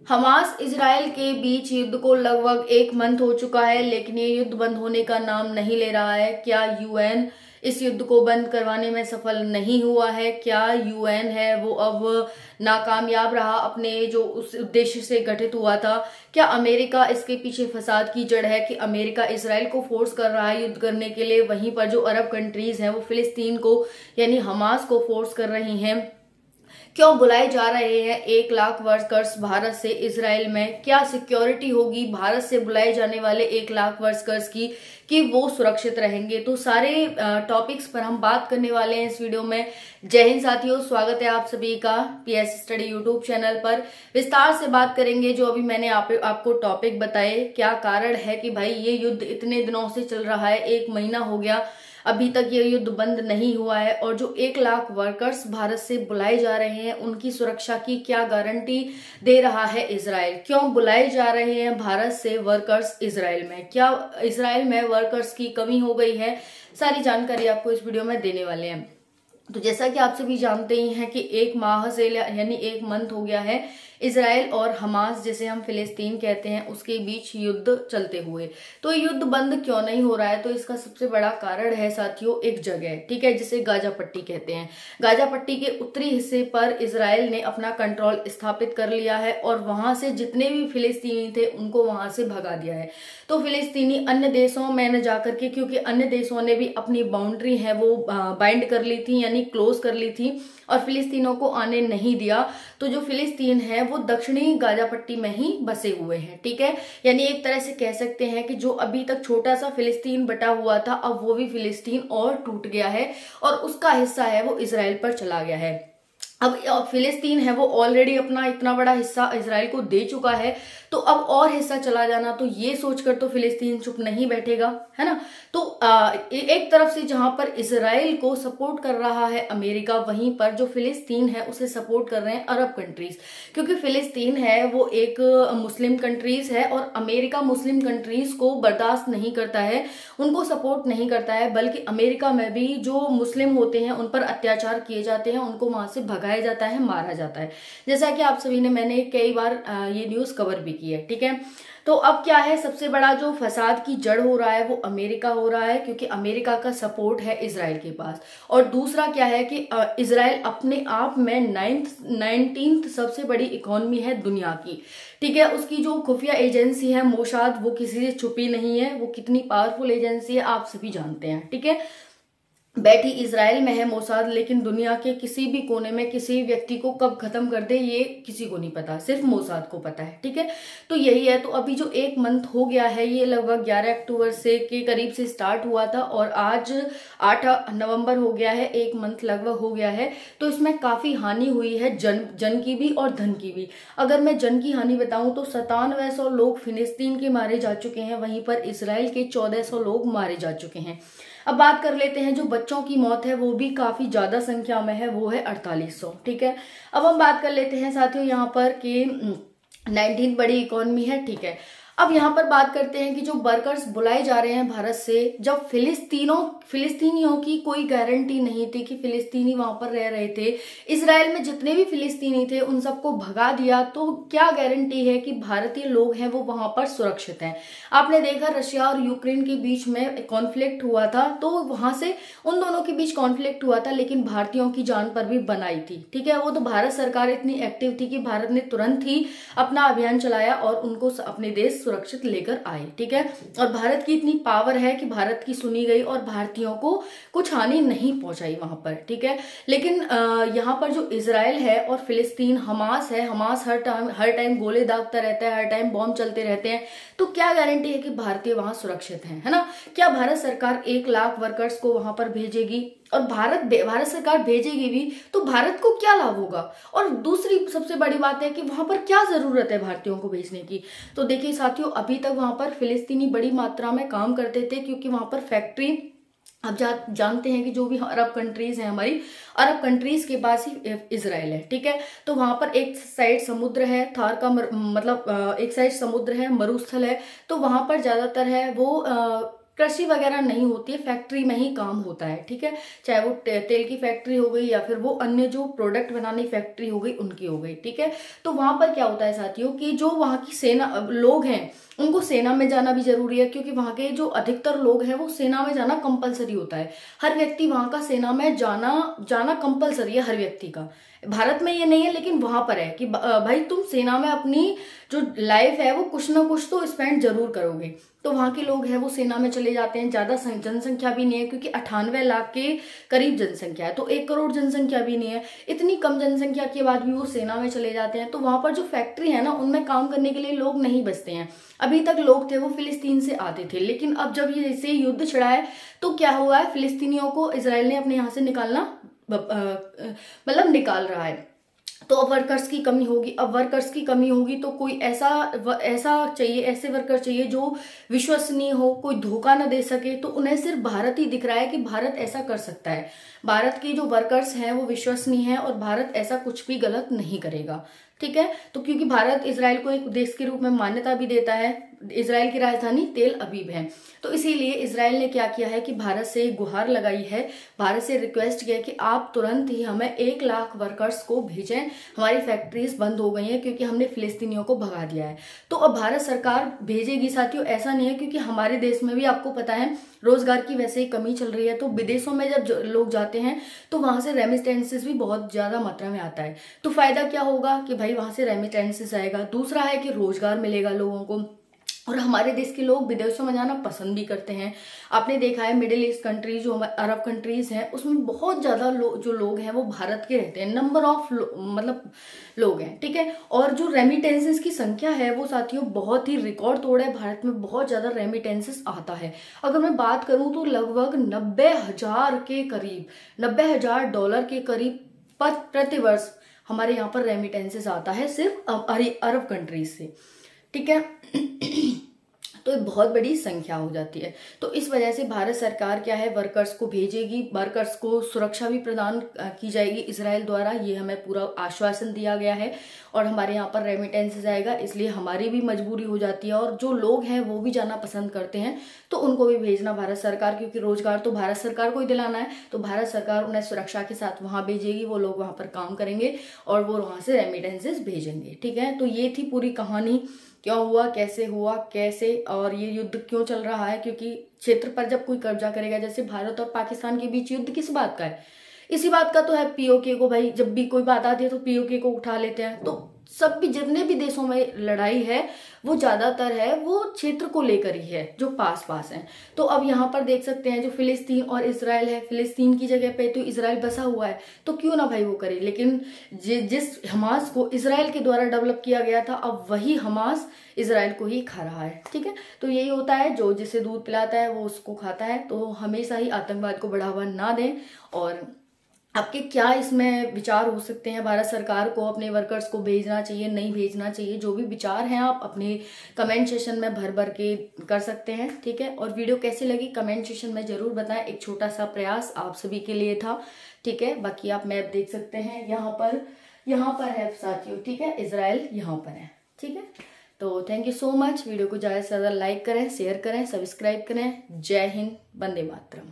Hamas Israel के बीच युद्ध को लगभग एक मंथ हो चुका है, लेकिन ये युद्ध बंद होने का नाम नहीं ले रहा है। क्या यूएन इस युद्ध को बंद करवाने में सफल नहीं हुआ है? क्या यूएन है वो अब नाकामयाब रहा अपने जो उस उद्देश्य से गठित हुआ था? क्या अमेरिका इसके पीछे फसाद की जड़ है कि अमेरिका इसराइल को फोर्स कर रहा है युद्ध करने के लिए, वहीं पर जो अरब कंट्रीज हैं वो फिलिस्तीन को यानी हमास को फोर्स कर रही हैं? क्यों बुलाए जा रहे हैं 1 लाख वर्कर्स भारत से इजराइल में? क्या सिक्योरिटी होगी भारत से बुलाए जाने वाले 1 लाख वर्कर्स की कि वो सुरक्षित रहेंगे? तो सारे टॉपिक्स पर हम बात करने वाले हैं इस वीडियो में। जय हिंद साथियों, स्वागत है आप सभी का पीएस स्टडी यूट्यूब चैनल पर। विस्तार से बात करेंगे जो अभी मैंने आपको टॉपिक बताए। क्या कारण है कि भाई ये युद्ध इतने दिनों से चल रहा है, 1 महीना हो गया, अभी तक ये युद्ध बंद नहीं हुआ है, और जो 1 लाख वर्कर्स भारत से बुलाए जा रहे हैं उनकी सुरक्षा की क्या गारंटी दे रहा है इजराइल? क्यों बुलाए जा रहे हैं भारत से वर्कर्स इजराइल में? क्या इजराइल में वर्कर्स की कमी हो गई है? सारी जानकारी आपको इस वीडियो में देने वाले हैं। तो जैसा कि आप सभी जानते ही हैं कि 1 माह से यानी 1 मंथ हो गया है इजराइल और हमास, जिसे हम फिलिस्तीन कहते हैं, उसके बीच युद्ध चलते हुए। तो युद्ध बंद क्यों नहीं हो रहा है? तो इसका सबसे बड़ा कारण है साथियों एक जगह, ठीक है, जिसे गाजा पट्टी कहते हैं। गाजा पट्टी के उत्तरी हिस्से पर इजराइल ने अपना कंट्रोल स्थापित कर लिया है और वहां से जितने भी फिलिस्तीनी थे उनको वहां से भगा दिया है। तो फिलिस्तीनी अन्य देशों में न जाकर के, क्योंकि अन्य देशों ने भी अपनी बाउंड्री है वो बाइंड कर ली थी यानी क्लोज कर ली थी और फिलिस्तीनों को आने नहीं दिया। तो जो फिलिस्तीन है वो दक्षिणी गाजा पट्टी में ही बसे हुए हैं, ठीक है। यानी एक तरह से कह सकते हैं कि जो अभी तक छोटा सा फिलिस्तीन बटा हुआ था, अब वो भी फिलिस्तीन और टूट गया है और उसका हिस्सा है वो इजराइल पर चला गया है। अब फिलिस्तीन है वो ऑलरेडी अपना इतना बड़ा हिस्सा इजराइल को दे चुका है, तो अब और हिस्सा चला जाना, तो ये सोचकर तो फिलिस्तीन चुप नहीं बैठेगा, है ना। तो एक तरफ से जहां पर इजराइल को सपोर्ट कर रहा है अमेरिका, वहीं पर जो फिलिस्तीन है उसे सपोर्ट कर रहे हैं अरब कंट्रीज, क्योंकि फिलिस्तीन है वो एक मुस्लिम कंट्रीज है और अमेरिका मुस्लिम कंट्रीज को बर्दाश्त नहीं करता है, उनको सपोर्ट नहीं करता है, बल्कि अमेरिका में भी जो मुस्लिम होते हैं उन पर अत्याचार किए जाते हैं, उनको वहां से भगाया जाता है, मारा जाता है। जैसा कि आप सभी ने, मैंने कई बार ये न्यूज कवर भी की है, ठीक है। तो अब क्या है, सबसे बड़ा जो फसाद की जड़ हो रहा है वो अमेरिका हो रहा है, क्योंकि अमेरिका का सपोर्ट है इजराइल के पास। और दूसरा क्या है कि इजराइल अपने आप में 19th सबसे बड़ी इकोनॉमी है दुनिया की, ठीक है। उसकी जो खुफिया एजेंसी है मोसाद, वो किसी से छुपी नहीं है, वो कितनी पावरफुल एजेंसी है आप सभी जानते हैं, ठीक है। बैठी इजराइल में है मोसाद, लेकिन दुनिया के किसी भी कोने में किसी व्यक्ति को कब खत्म कर दे ये किसी को नहीं पता, सिर्फ मोसाद को पता है, ठीक है। तो यही है। तो अभी जो 1 मंथ हो गया है, ये लगभग 11 अक्टूबर से के करीब से स्टार्ट हुआ था और आज 8 नवंबर हो गया है, 1 मंथ लगभग हो गया है। तो इसमें काफी हानि हुई है, जन की भी और धन की भी। अगर मैं जन की हानि बताऊं तो 9700 लोग फिलिस्तीन के मारे जा चुके हैं, वहीं पर इसराइल के 1400 लोग मारे जा चुके हैं। अब बात कर लेते हैं जो बच्चों की मौत है, वो भी काफी ज्यादा संख्या में है, वो है 4800, ठीक है। अब हम बात कर लेते हैं साथियों यहाँ पर कि 19 बड़ी इकोनॉमी है, ठीक है। अब यहाँ पर बात करते हैं कि जो वर्कर्स बुलाए जा रहे हैं भारत से, जब फिलिस्तीनियों की कोई गारंटी नहीं थी कि फिलिस्तीनी वहां पर रह रहे थे, इजराइल में जितने भी फिलिस्तीनी थे उन सबको भगा दिया, तो क्या गारंटी है कि भारतीय लोग हैं वो वहां पर सुरक्षित हैं? आपने देखा रशिया और यूक्रेन के बीच में कॉन्फ्लिक्ट हुआ था, तो वहां से उन दोनों के बीच कॉन्फ्लिक्ट हुआ था, लेकिन भारतीयों की जान पर भी बनाई थी, ठीक है। वो तो भारत सरकार इतनी एक्टिव थी कि भारत ने तुरंत ही अपना अभियान चलाया और उनको अपने देश सुरक्षित लेकर आए, ठीक है। और भारत की इतनी पावर है कि भारत की सुनी गई और भारतीयों को कुछ हानि नहीं पहुंचाई वहां पर, ठीक है। लेकिन यहाँ पर जो इजराइल है और फिलिस्तीन हमास है, हमास हर टाइम गोले दागता रहता है, हर टाइम बॉम्ब चलते रहते हैं, तो क्या गारंटी है कि भारतीय वहां सुरक्षित हैं, है ना। क्या भारत सरकार 1 लाख वर्कर्स को वहां पर भेजेगी? और भारत सरकार भेजेगी भी तो भारत को क्या लाभ होगा? और दूसरी सबसे बड़ी बात है कि वहां पर क्या जरूरत है भारतीयों को भेजने की? तो देखिए साथियों, अभी तक वहां पर फिलिस्तीनी बड़ी मात्रा में काम करते थे, क्योंकि वहां पर फैक्ट्री, आप जानते हैं कि जो भी अरब कंट्रीज हैं, हमारी अरब कंट्रीज के पास ही इजराइल है, ठीक है। तो वहां पर एक साइड समुद्र है, थार का एक साइड समुद्र है, मरुस्थल है, तो वहां पर ज्यादातर है वो कृषि वगैरह नहीं होती है, फैक्ट्री में ही काम होता है, ठीक है। चाहे वो तेल की फैक्ट्री हो गई या फिर वो अन्य जो प्रोडक्ट बनाने फैक्ट्री हो गई उनकी हो गई, ठीक है। तो वहां पर क्या होता है साथियों कि जो वहां की सेना लोग हैं उनको सेना में जाना भी जरूरी है, क्योंकि वहां के जो अधिकतर लोग हैं वो सेना में जाना कंपलसरी होता है। हर व्यक्ति वहां का सेना में जाना कंपलसरी है हर व्यक्ति का। भारत में ये नहीं है, लेकिन वहां पर है कि भाई तुम सेना में अपनी जो लाइफ है वो कुछ ना कुछ तो स्पेंड जरूर करोगे। तो वहां के लोग हैं वो सेना में चले जाते हैं। ज्यादा जनसंख्या भी नहीं है, क्योंकि 98 लाख के करीब जनसंख्या है, तो 1 करोड़ जनसंख्या भी नहीं है। इतनी कम जनसंख्या के बाद भी वो सेना में चले जाते हैं। तो वहां पर जो फैक्ट्री है ना उनमें काम करने के लिए लोग नहीं बचते हैं। अभी तक लोग थे वो फिलिस्तीन से आते थे, लेकिन अब जब ये इसे युद्ध छिड़ा है तो क्या हुआ है, फिलिस्तीनियों को इसराइल ने अपने यहाँ से निकाल रहा है। तो अब वर्कर्स की कमी होगी। अब वर्कर्स की कमी होगी तो कोई ऐसा चाहिए, ऐसे वर्कर चाहिए जो विश्वसनीय हो, कोई धोखा न दे सके। तो उन्हें सिर्फ भारत ही दिख रहा है कि भारत ऐसा कर सकता है। भारत के जो वर्कर्स हैं वो विश्वसनीय हैं और भारत ऐसा कुछ भी गलत नहीं करेगा, ठीक है। तो क्योंकि भारत इजराइल को एक देश के रूप में मान्यता भी देता है, इजराइल की राजधानी तेल अवीव है, तो इसीलिए इजराइल ने क्या किया है कि भारत से गुहार लगाई है, भारत से रिक्वेस्ट किया कि आप तुरंत ही हमें 1 लाख वर्कर्स को भेजें। हमारी फैक्ट्रीज बंद हो गई हैं क्योंकि हमने फिलिस्तीनियों को भगा दिया है। तो अब भारत सरकार भेजेगी साथियों, ऐसा नहीं है, क्योंकि हमारे देश में भी आपको पता है रोजगार की वैसे ही कमी चल रही है। तो विदेशों में जब लोग जाते हैं तो वहां से रेमिटेंसेस भी बहुत ज्यादा मात्रा में आता है। तो फायदा क्या होगा कि भाई वहां से रेमिटेंसेस आएगा, दूसरा है कि रोजगार मिलेगा लोगों को, और हमारे देश के लोग विदेशों में जाना पसंद भी करते हैं। आपने देखा है मिडिल ईस्ट कंट्रीज जो अरब कंट्रीज हैं उसमें बहुत ज्यादा जो लोग हैं वो भारत के रहते हैं, नंबर ऑफ लोग हैं, ठीक है। और जो रेमिटेंसेस की संख्या है वो साथियों बहुत ही रिकॉर्ड तोड़ है, भारत में बहुत ज्यादा रेमिटेंसेस आता है। अगर मैं बात करूं तो लगभग 90,000 के करीब, $90,000 के करीब प्रतिवर्ष हमारे यहाँ पर रेमिटेंसेस आता है सिर्फ अरब कंट्रीज से, ठीक है। तो ये बहुत बड़ी संख्या हो जाती है। तो इस वजह से भारत सरकार क्या है, वर्कर्स को भेजेगी, वर्कर्स को सुरक्षा भी प्रदान की जाएगी इजराइल द्वारा, ये हमें पूरा आश्वासन दिया गया है। और हमारे यहाँ पर रेमिटेंसेस आएगा, इसलिए हमारी भी मजबूरी हो जाती है। और जो लोग हैं वो भी जाना पसंद करते हैं, तो उनको भी भेजना भारत सरकार, क्योंकि रोजगार तो भारत सरकार को ही दिलाना है। तो भारत सरकार उन्हें सुरक्षा के साथ वहां भेजेगी, वो लोग वहां पर काम करेंगे और वो वहां से रेमिटेंसेस भेजेंगे, ठीक है। तो ये थी पूरी कहानी, क्या हुआ, कैसे और ये युद्ध क्यों चल रहा है। क्योंकि क्षेत्र पर जब कोई कब्जा करेगा, जैसे भारत और पाकिस्तान के बीच युद्ध किस बात का है, इसी बात का तो है, पीओके को। भाई जब भी कोई बात आती है तो पीओके को उठा लेते हैं। तो सब भी जितने भी देशों में लड़ाई है वो ज्यादातर है वो क्षेत्र को लेकर ही है जो पास हैं। तो अब यहाँ पर देख सकते हैं जो फिलिस्तीन और इजराइल है, फिलिस्तीन की जगह पे तो इजराइल बसा हुआ है, तो क्यों ना भाई वो करे। लेकिन जिस हमास को इजराइल के द्वारा डेवलप किया गया था, अब वही हमास इजराइल को ही खा रहा है, ठीक है। तो यही होता है, जो जिसे दूध पिलाता है वो उसको खाता है। तो हमेशा ही आतंकवाद को बढ़ावा ना दें। और आपके क्या इसमें विचार हो सकते हैं, भारत सरकार को अपने वर्कर्स को भेजना चाहिए, नहीं भेजना चाहिए, जो भी विचार हैं आप अपने कमेंट सेशन में भर के कर सकते हैं, ठीक है। और वीडियो कैसी लगी कमेंट सेशन में जरूर बताएं, एक छोटा सा प्रयास आप सभी के लिए था, ठीक है। बाकी आप मैप देख सकते हैं, यहाँ पर है साथियों, ठीक है, इजराइल यहाँ पर है, ठीक है। तो thank you so much. Video को ज़्यादा से ज़्यादा लाइक करें, शेयर करें, सब्सक्राइब करें। जय हिंद, वंदे मातरम।